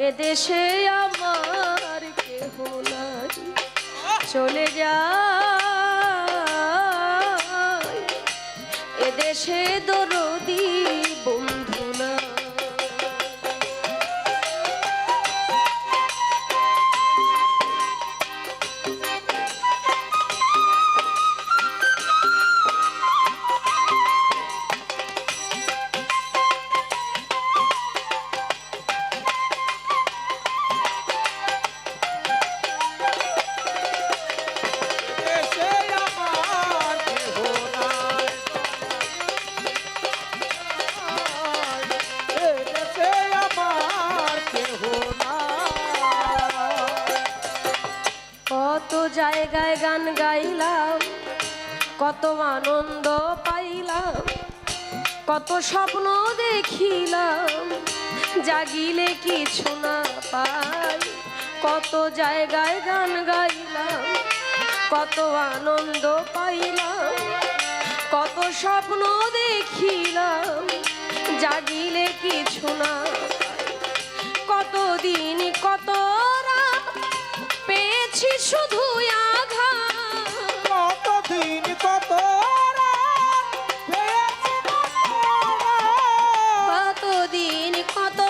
এদেশে আমার কেহ নাই, চলে যায় এদেশে দরদি বন্ধু না। কত জায়গায় গান গাইলাম, কত আনন্দ পাইলাম, কত স্বপ্ন দেখিলাম, জাগিলে কিছু না পাই। কত জায়গায় গান গাইলাম, কত আনন্দ পাইলাম, কত স্বপ্ন দেখিলাম, জাগিলে কিছু না পাই। কতদিন কত পেয়েছি শুধু আঘাত, কতদিন কত কতদিন কত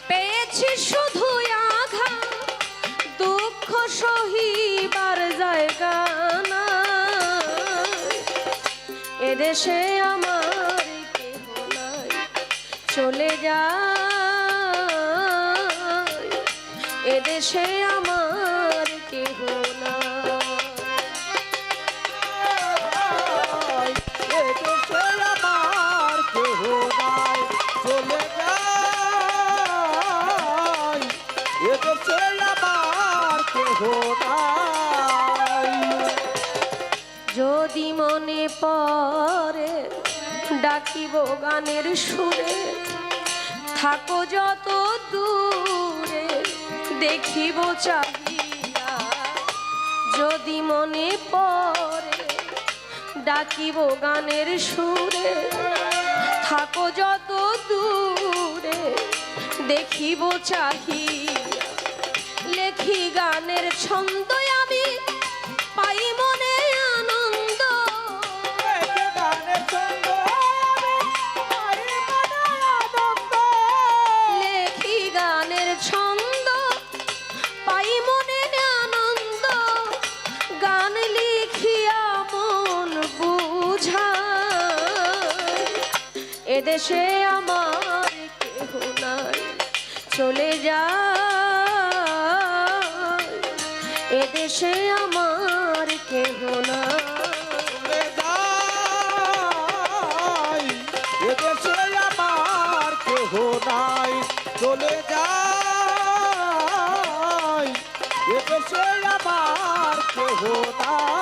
পেয়েছি শুধু আঘাত, দুঃখ সহিবার জায়গা না। এদেশে আমার কেহ নাই, চলে যায় এদেশে আমার কেহ নাই। এদেশে আমার কেহ নাই, চলে যায় এদেশে আমার কেহ নাই। যদি মনে পড়ে ডাকিব গানের সুরে, থাকো যত দূরে দেখিব চাহিয়া। যদি মনে পড়ে ডাকিব গানের সুরে, থাকো যত দূরে দেখিব চাহিয়া। লেখি গানের ছন্দ আমি পাই মনে আনন্দ, লেখি গানের ছন্দ পাই মনে আনন্দ, গান লিখিয়া মন বুঝায়। এদেশে আমার কেহ নাই, চলে যায় এদেশে আমার কেহ নাই। এদেশে আমার কেহ নাই, চলে যায় এদেশে আমার কেহ নাই।